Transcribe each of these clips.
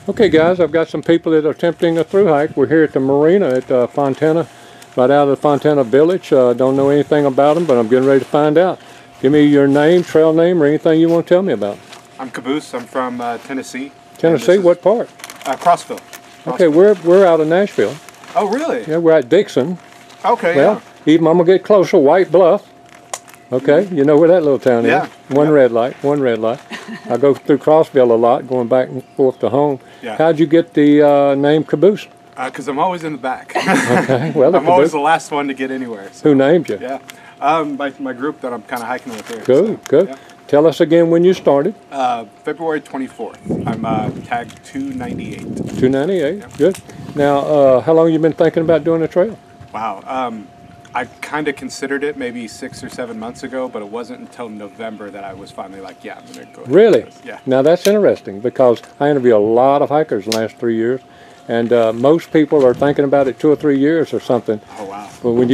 Okay guys, I've got some people that are attempting a thru hike. We're here at the marina at Fontana, right out of the Fontana Village. Don't know anything about them, but I'm getting ready to find out. Give me your name, trail name, or anything you want to tell me about. I'm CABOOSE. I'm from Tennessee. Tennessee? What part? Crossville. Okay, we're out of Nashville. Oh, really? Yeah, we're at Dixon. Okay, well, even I'm going to get closer, White Bluff. Okay, you know where that little town is. One red light. I go through Crossville a lot, going back and forth to home. Yeah. How'd you get the name CABOOSE? Because I'm always in the back. Okay, well, I'm always the last one to get anywhere. So. Who named you? Yeah, my group that I'm kind of hiking with here. Good, so, good. Yeah. Tell us again when you started. February 24th. I'm tagged 298. 298, yeah. Good. Now, how long have you been thinking about doing the trail? Wow. I kind of considered it maybe 6 or 7 months ago, but it wasn't until November that I was finally like, yeah, I'm going to go ahead. Really? Yeah. Now that's interesting because I interview a lot of hikers in the last 3 years, and most people are thinking about it 2 or 3 years or something. Oh, wow. But when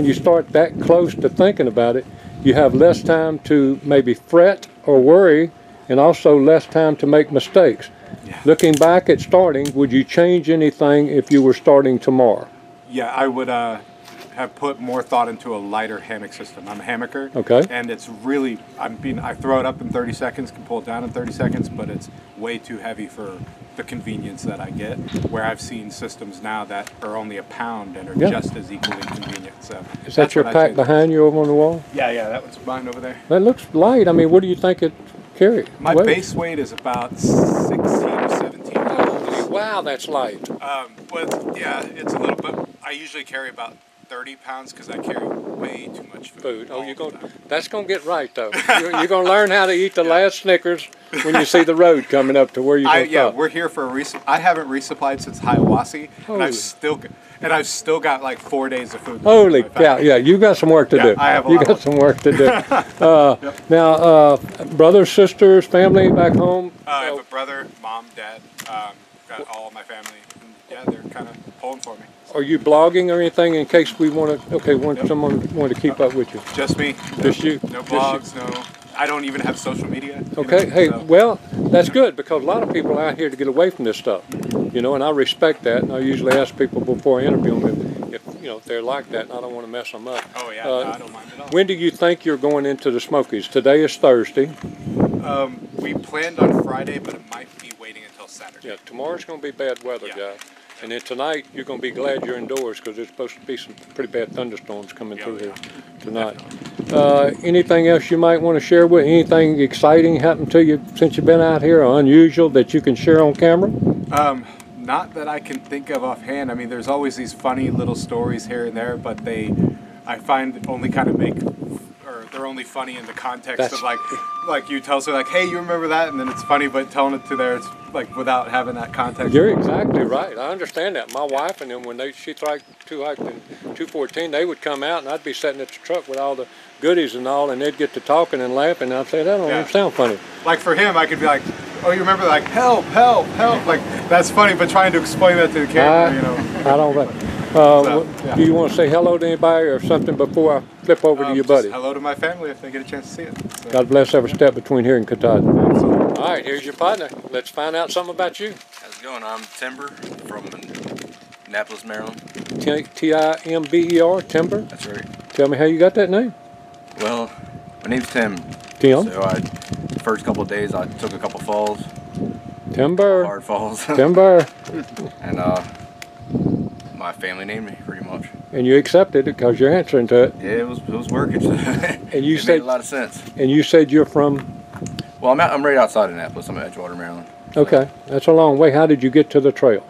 you start that close to thinking about it, you have less time to maybe fret or worry, and also less time to make mistakes. Yeah. Looking back at starting, would you change anything if you were starting tomorrow? Yeah, I would have put more thought into a lighter hammock system. I'm a hammocker. Okay. And it's really, I throw it up in 30 seconds, can pull it down in 30 seconds, but it's way too heavy for the convenience that I get, where I've seen systems now that are only a pound and are just as equally convenient. So is that your pack behind you over on the wall? Yeah, that one's mine over there. That looks light. I mean, what do you think it carries? My base weight is about 16 or 17 pounds. Wow, that's light. But yeah, it's a little bit. I usually carry about 30 pounds because I carry way too much food. Oh, that's going to get right, though. You're going to learn how to eat the last Snickers when you see the road coming up to where you're going to stop. We're here for a I haven't resupplied since Hiawassee, and I've still got like 4 days of food. Holy cow! Yeah, you got some work to do. I have you got some work to do. Now, brothers, sisters, family back home. I have a brother, mom, dad. Got all of my family. And yeah, they're kind of pulling for me. Are you blogging or anything in case we want to? Okay, someone want to keep up with you. Just me. Just you. No blogs. No. I don't even have social media. Okay. Hey, well, that's good because a lot of people are out here to get away from this stuff. You know, and I respect that. And I usually ask people before I interview them if they're like that, and I don't want to mess them up. Oh yeah, no, I don't mind at all. When do you think you're going into the Smokies? Today is Thursday. We planned on Friday, but it might be waiting until Saturday. Yeah, tomorrow's going to be bad weather, guys. And then tonight, you're going to be glad you're indoors because there's supposed to be some pretty bad thunderstorms coming through here tonight. Anything else you might want to share with? Anything exciting happened to you since you've been out here or unusual that you can share on camera? Not that I can think of offhand. I mean, there's always these funny little stories here and there, but I find only kind of they're only funny in the context of like you tell someone like, hey, you remember that? And then it's funny, but telling it to there, it's like without having that context. You're exactly right. I understand that. My wife and them, when she hiked in 214, they would come out and I'd be sitting at the truck with all the goodies and all, and they'd get to talking and laughing, and I'd say, that don't even sound funny. Like for him, I could be like, oh, you remember, like, help, help, help. Like, that's funny, but trying to explain that to the camera, you know. I don't know. Do you want to say hello to anybody or something before I flip over to your buddy? Hello to my family if they get a chance to see it. So. God bless every step between here and Katahdin. All right, here's your partner. Let's find out something about you. How's it going? I'm Timber from Annapolis, Maryland. Timber, Timber? That's right. Tell me how you got that name. Well, my name's Tim. Tim? So first couple of days I took a couple falls. Timber. Hard falls. Timber. And my family named me pretty much. And you accepted it because you're answering to it. Yeah, it was working. And you made a lot of sense. And you said you're from? Well, I'm right outside Annapolis. I'm at Edgewater, Maryland. So. Okay, that's a long way. How did you get to the trail?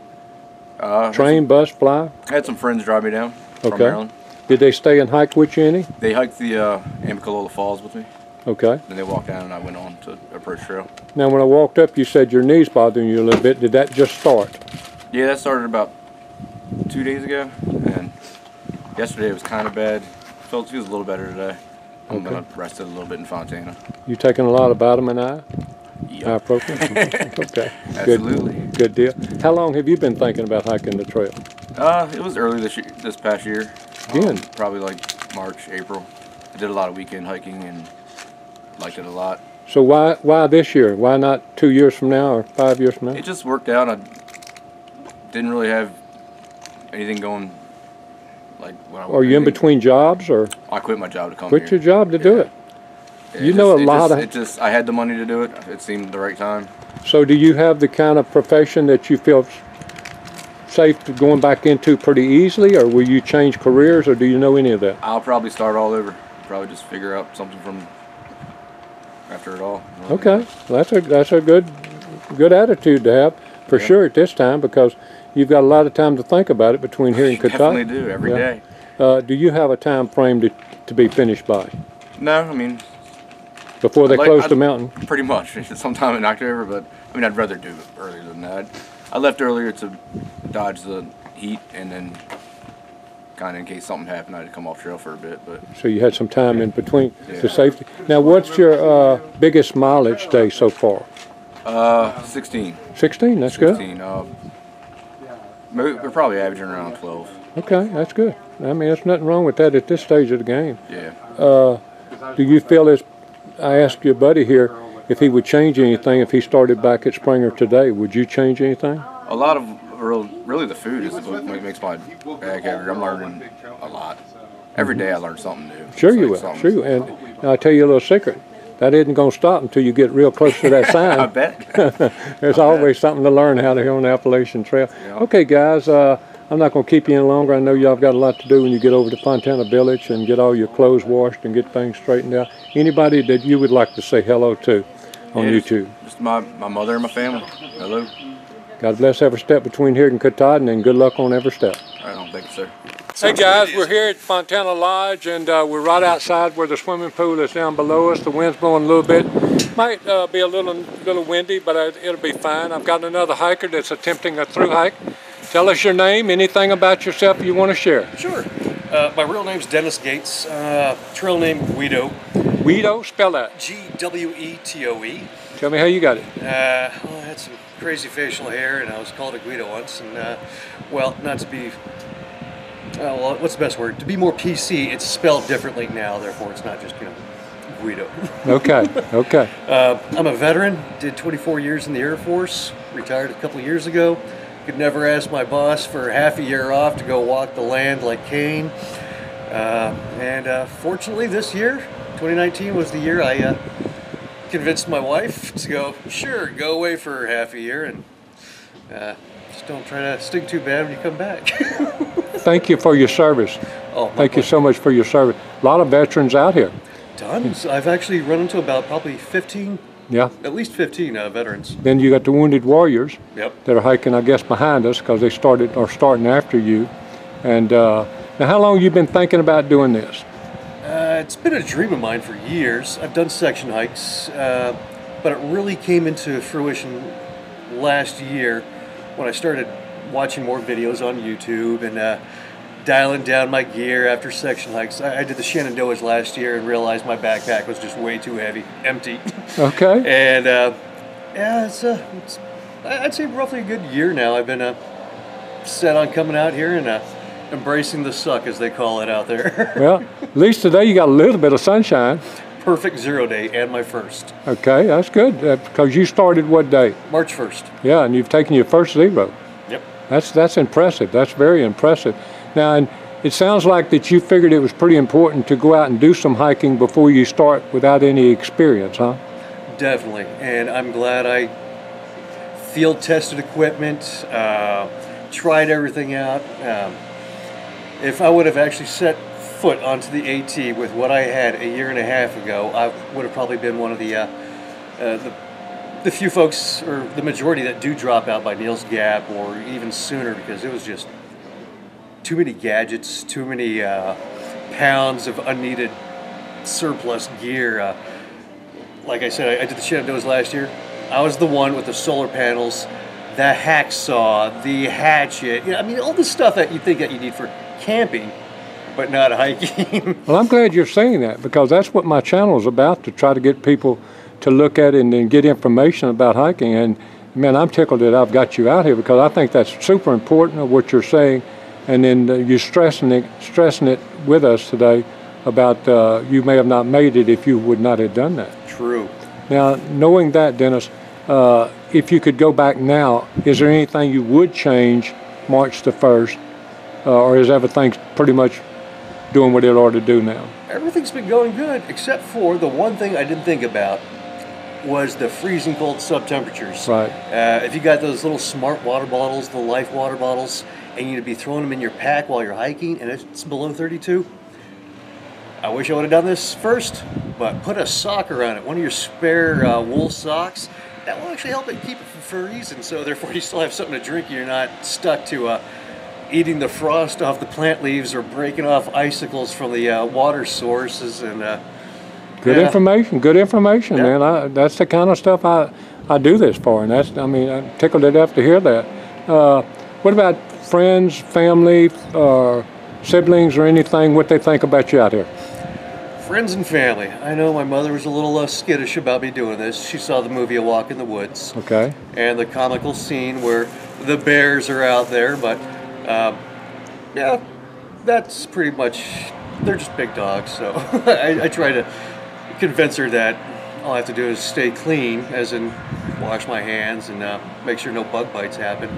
Train, bus, fly? I had some friends drive me down from Maryland. Did they stay and hike with you any? They hiked the Amicalola Falls with me. Okay. Then they walked down and I went on to Approach Trail. Now when I walked up you said your knees bothering you a little bit. Did that just start? Yeah, that started about 2 days ago. And yesterday it was kind of bad. Feels a little better today. I'm going to rest it a little bit in Fontana. You taking a lot of vitamin I? Yep. Ibuprofen? Okay. Absolutely. Good deal. How long have you been thinking about hiking the trail? It was early this past year. Again? Probably like March, April. I did a lot of weekend hiking and liked it a lot. So why this year? Why not 2 years from now or 5 years from now? It just worked out. I didn't really have anything going like when I Are you in between jobs, or? I quit my job to come Quit here. your job to do it. You know a lot of. I had the money to do it. It seemed the right time. So do you have the kind of profession that you feel safe to going back into pretty easily, or will you change careers, or do you know any of that? I'll probably start all over. Probably just figure out something from after it all. Okay, that's a good attitude to have for sure at this time, because you've got a lot of time to think about it between here and Kentucky. Definitely do every day. Do you have a time frame to be finished by? No, I mean before they close the mountain. Pretty much, sometime in October. But I mean, I'd rather do it earlier than that. I left earlier to dodge the heat, and then kind of in case something happened, I had to come off trail for a bit. But so you had some time in between the safety. Now, what's your biggest mileage day so far? 16. 16. That's 16, good. We're probably averaging around 12. Okay, that's good. I mean, there's nothing wrong with that at this stage of the game. Yeah. Do you feel as I asked your buddy here if he would change anything if he started back at Springer today? Would you change anything? A lot of really the food is what makes my bag heavier. I'm learning a lot. Every day I learn something new. Sure you will. Sure you will. And I'll tell you a little secret. That isn't going to stop until you get real close to that sign. I bet. There's always something to learn out here on the Appalachian Trail. Yeah. Okay, guys. I'm not going to keep you any longer. I know y'all got a lot to do when you get over to Fontana Village and get all your clothes washed and get things straightened out. Anybody that you would like to say hello to on YouTube? Just my mother and my family. Hello. God bless every step between here and Katahdin, and good luck on every step. I don't think so. Hey guys, we're here at Fontana Lodge, and we're right outside where the swimming pool is down below us. The wind's blowing a little bit. Might be a little windy, but it'll be fine. I've got another hiker that's attempting a through hike. Tell us your name, anything about yourself you want to share. Sure. My real name's Dennis Gates. Trail name GWETOE. GWETOE, spell that. GWETOE. Tell me how you got it. Well, I had some crazy facial hair, and I was called a Guido once. And well, not to be. Well, what's the best word? To be more PC, it's spelled differently now. Therefore, it's not just Guido. Okay. Okay. I'm a veteran. Did 24 years in the Air Force. Retired a couple of years ago. Could never ask my boss for half a year off to go walk the land like Cain. And fortunately this year, 2019 was the year I convinced my wife to go, sure, go away for half a year and just don't try to stink too bad when you come back. Thank you for your service. Oh, thank you so much for your service. A lot of veterans out here. Tons. I've actually run into about probably 15. Yeah. At least 15 veterans. Then you got the Wounded Warriors. Yep. That are hiking, I guess, behind us because they are starting after you. And now, how long have you been thinking about doing this? It's been a dream of mine for years. I've done section hikes, but it really came into fruition last year when I started watching more videos on YouTube and dialing down my gear after section hikes. I did the Shenandoahs last year and realized my backpack was just way too heavy, empty. Okay. And yeah, it's I'd say roughly a good year now. I've been set on coming out here and embracing the suck, as they call it out there. Well, at least today you got a little bit of sunshine. Perfect 0 day and my first. Okay, that's good because you started what day? March 1st. Yeah, and you've taken your first 0. Yep. That's impressive. That's very impressive. Now, and it sounds like that you figured it was pretty important to go out and do some hiking before you start without any experience, huh? Definitely, and I'm glad I field tested equipment, tried everything out. If I would have actually set foot onto the AT with what I had a year and a half ago, I would have probably been one of the few folks, or the majority, that do drop out by Neil's Gap or even sooner, because it was just too many gadgets, too many pounds of unneeded surplus gear. Like I said, I did the Shenandoahs last year. I was the one with the solar panels, the hacksaw, the hatchet. I mean, all the stuff that you think that you need for camping, but not hiking. Well, I'm glad you're saying that, because that's what my channel is about, to try to get people to look at it and then get information about hiking. And man, I'm tickled that I've got you out here, because I think that's super important of what you're saying. And then you're stressing it with us today about you may have not made it if you would not have done that. True. Now, knowing that, Dennis, if you could go back now, is there anything you would change March the 1st, or is everything pretty much doing what it ought to do now? Everything's been going good, except for the one thing I didn't think about was the freezing cold sub-temperatures. Right. If you got those little smart water bottles, the Life water bottles, and you need to be throwing them in your pack while you're hiking, and it's below 32, I wish I would have done this first, but put a sock around it, one of your spare wool socks. That will actually help it keep it from freezing, so therefore you still have something to drink and you're not stuck to eating the frost off the plant leaves or breaking off icicles from the water sources. And Good information, Yeah. man. That's the kind of stuff I do this for, and I'm tickled to death to hear that. What about friends, family, siblings, or anything? What they think about you out here? Friends and family. I know my mother was a little skittish about me doing this. She saw the movie A Walk in the Woods. Okay. And the comical scene where the bears are out there, but yeah, that's pretty much, they're just big dogs, so I try to convince her that all I have to do is stay clean, as in wash my hands and make sure no bug bites happen.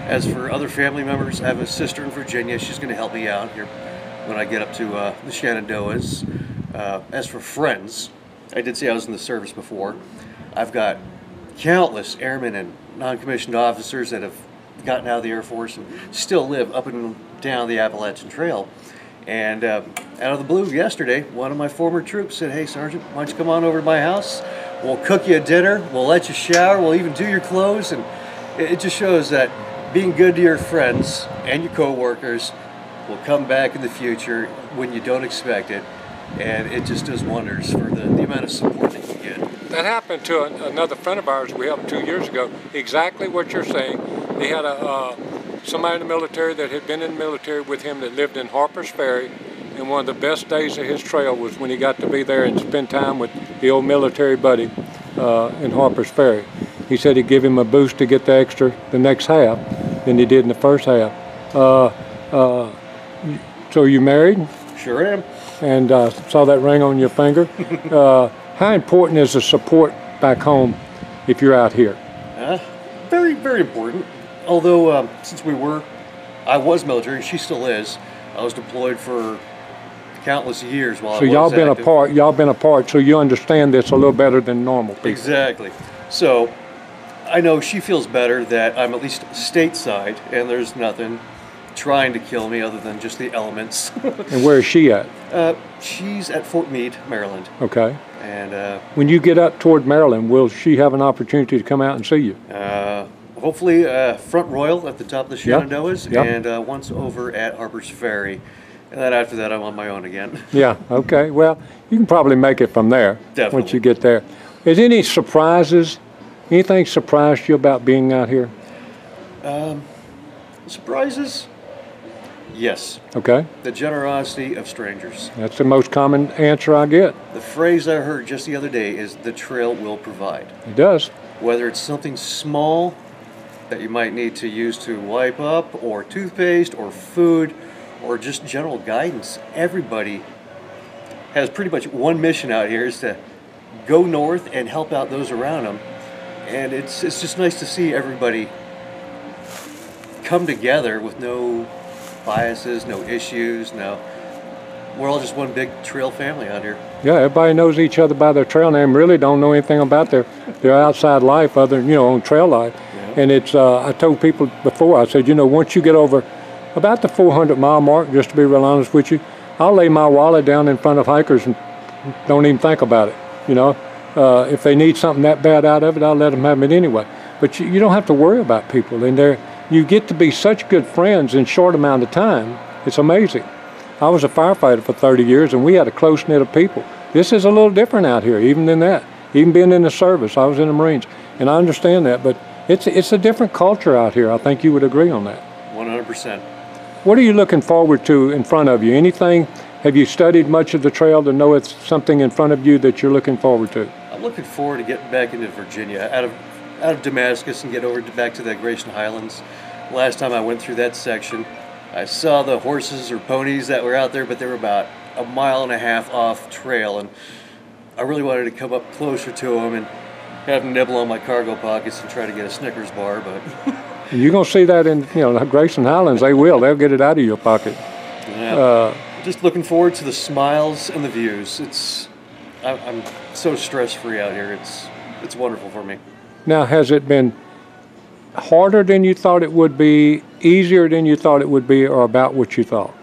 As for other family members, I have a sister in Virginia. She's going to help me out here when I get up to the Shenandoahs. As for friends, I did say I was in the service before. I've got countless airmen and non-commissioned officers that have gotten out of the Air Force and still live up and down the Appalachian Trail. And out of the blue yesterday, one of my former troops said, "Hey, Sergeant, why don't you come on over to my house? We'll cook you a dinner, we'll let you shower, we'll even do your clothes." And it just shows that being good to your friends and your co-workers will come back in the future when you don't expect it. And it just does wonders for the amount of support that you get. That happened to another friend of ours we helped 2 years ago. Exactly what you're saying. They had somebody in the military that had been in the military with him that lived in Harper's Ferry, and one of the best days of his trail was when he got to be there and spend time with the old military buddy in Harper's Ferry. He said he'd give him a boost to get the next half than he did in the first half. So are you married? Sure am. And saw that ring on your finger. How important is the support back home if you're out here? Very, very important. Although since I was military, she still is. I was deployed for countless years while I was y'all been active. y'all been apart, so you understand this a little better than normal people. Exactly. So I know she feels better that I'm at least stateside and there's nothing trying to kill me other than just the elements. And where is she at? She's at Fort Meade, Maryland. Okay. And when you get up toward Maryland, will she have an opportunity to come out and see you? hopefully Front Royal at the top of the Shenandoahs, Yep. and once over at Harper's Ferry. And then after that, I'm on my own again. Yeah, okay. Well, you can probably make it from there. Definitely. Once you get there. Is any surprises? Anything surprised you about being out here? Surprises? Yes. Okay. The generosity of strangers. That's the most common answer I get. The phrase I heard just the other day is the trail will provide. It does. Whether it's something small that you might need to use to wipe up, or toothpaste, or food, or just general guidance, everybody has pretty much one mission out here, is to go north and help out those around them. And it's just nice to see everybody come together with no biases, no issues, we're all just one big trail family out here. Yeah, everybody knows each other by their trail name, really don't know anything about their outside life other than, on trail life. Yeah. And it's, I told people before, I said, once you get over about the 400-mile mark, just to be real honest with you, I'll lay my wallet down in front of hikers and don't even think about it, If they need something that bad out of it, I'll let them have it anyway. But you don't have to worry about people, and you get to be such good friends in a short amount of time. It's amazing. I was a firefighter for 30 years, and we had a close knit of people. This is a little different out here, even than that. Even being in the service, I was in the Marines, and I understand that. But it's a different culture out here. I think you would agree on that. 100%. What are you looking forward to in front of you? Anything? Have you studied much of the trail to know it's something in front of you that you're looking forward to? I'm looking forward to getting back into Virginia, out of Damascus, and get over back to the Gratian Highlands. Last time I went through that section, I saw the horses or ponies that were out there, but they were about 1.5 miles off trail, and I really wanted to come up closer to them and have them nibble on my cargo pockets and try to get a Snickers bar, but You're going to see that in, Grayson Highlands. They will. They'll get it out of your pocket. yeah. Just looking forward to the smiles and the views. I'm so stress-free out here. It's wonderful for me. Now, has it been harder than you thought it would be, easier than you thought it would be, or about what you thought?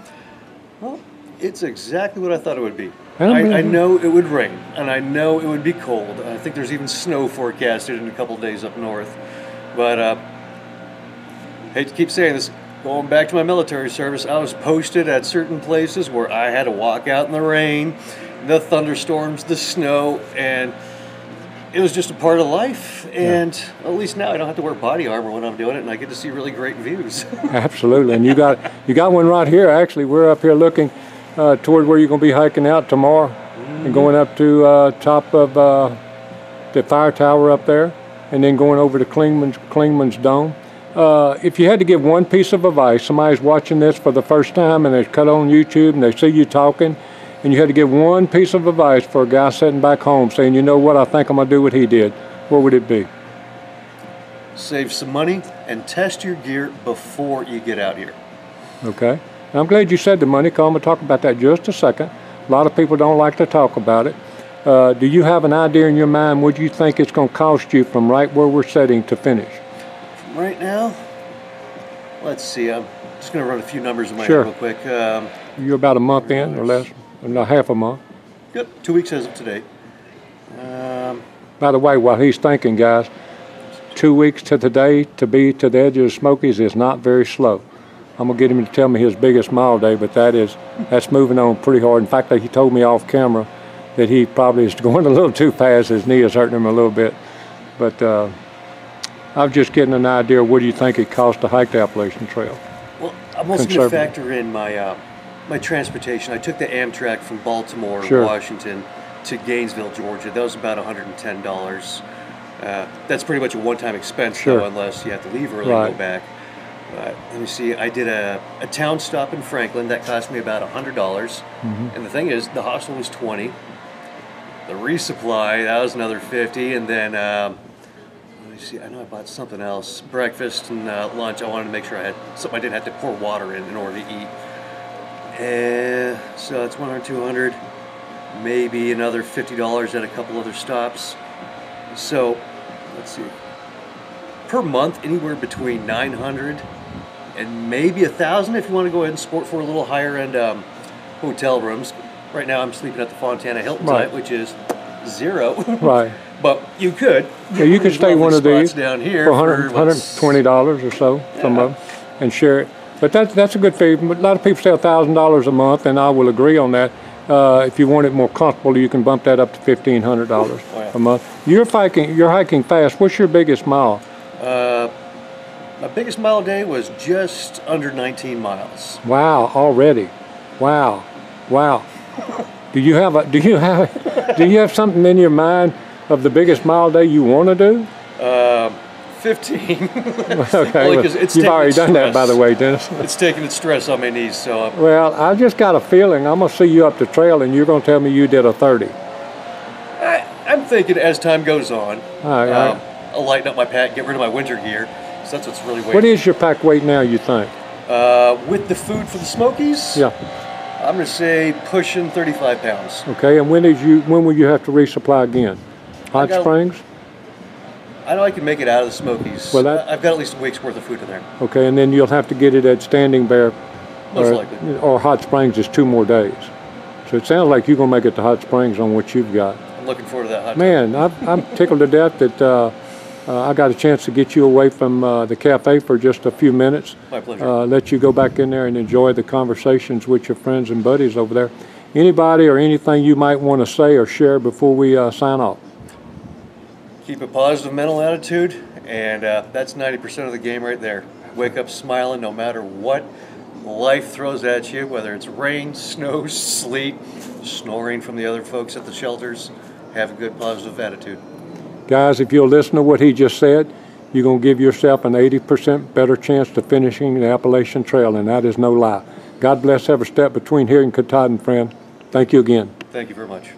Well, it's exactly what I thought it would be. I I know it would rain, and I know it would be cold. I think there's even snow forecasted in a couple days up north. But hate to keep saying this, going back to my military service, I was posted at certain places where I had to walk out in the rain, the thunderstorms, the snow, and it was just a part of life. And at least now I don't have to wear body armor when I'm doing it, and I get to see really great views. Absolutely, and you got one right here. Actually, we're up here looking toward where you're going to be hiking out tomorrow, and going up to top of the fire tower up there, and then going over to Klingman's Dome. If you had to give one piece of advice, somebody's watching this for the first time and they cut on YouTube and they see you talking, and you had to give one piece of advice for a guy sitting back home saying, you know what, I think I'm going to do what he did, what would it be? Save some money and test your gear before you get out here. Okay. I'm glad you said the money, because I'm going to talk about that in just a second. A lot of people don't like to talk about it. Do you have an idea in your mind what you think it's going to cost you from right where we're sitting to finish? Right now, let's see, I'm just going to run a few numbers in my Sure. head real quick. You're about a month in or less, not half a month. Yep, 2 weeks as of today. By the way, while he's thinking, guys, 2 weeks to today to be to the edge of the Smokies is not very slow. I'm going to get him to tell me his biggest mile day, but that's moving on pretty hard. In fact, he told me off camera that he probably is going a little too fast. His knee is hurting him a little bit. But I'm just getting an idea of what do you think it costs to hike the Appalachian Trail? Well, I'm also going to factor in my my transportation. I took the Amtrak from Baltimore, Sure. Washington, to Gainesville, Georgia. That was about $110. That's pretty much a one-time expense, Sure. though, unless you have to leave early Right. and go back. Let me see. I did a town stop in Franklin. That cost me about $100. Mm-hmm. And the thing is, the hostel was $20. The resupply, that was another $50. And then, let me see. I know I bought something else. Breakfast and lunch. I wanted to make sure I had something I didn't have to pour water in order to eat. And so it's 100, 200, maybe another $50 at a couple other stops. So, let's see. Per month, anywhere between 900 and maybe 1,000 if you want to go ahead and sport for a little higher end hotel rooms. Right now I'm sleeping at the Fontana Hilton Right. tonight, which is $0. Right. But you could. Yeah, you could stay one of these down here for $120 or so, some of them, and share it. But that's a good fee. A lot of people say $1,000 a month, and I will agree on that. If you want it more comfortable, you can bump that up to $1,500 a month. You're hiking fast. What's your biggest mile? My biggest mile a day was just under 19 miles. Wow, already. Wow. Do you have something in your mind of the biggest mile day you want to do? 15. Okay, well, you've already done that, by the way, Dennis. It's taking its stress on my knees, so. Well, I just got a feeling I'm going to see you up the trail and you're going to tell me you did a 30. I'm thinking as time goes on, All right. I'll lighten up my pack, get rid of my winter gear. So that's what's really weighing. What is your pack weight now, you think? With the food for the Smokies? Yeah. I'm going to say pushing 35 pounds. Okay, and when will you have to resupply again? Hot Springs? I know I can make it out of the Smokies. Well, I've got at least a week's worth of food in there. Okay, and then you'll have to get it at Standing Bear. Most likely. Or Hot Springs is 2 more days. So it sounds like you're going to make it to Hot Springs on what you've got. I'm looking forward to that hot Man, I'm tickled to death that I got a chance to get you away from the cafe for just a few minutes. My pleasure. Let you go back in there and enjoy the conversations with your friends and buddies over there. Anybody or anything you might want to say or share before we sign off? Keep a positive mental attitude, and that's 90% of the game right there. Wake up smiling no matter what life throws at you, whether it's rain, snow, sleet, snoring from the other folks at the shelters. Have a good positive attitude. Guys, if you'll listen to what he just said, you're going to give yourself an 80% better chance to finishing the Appalachian Trail, and that is no lie. God bless every step between here and Katahdin, friend. Thank you again. Thank you very much.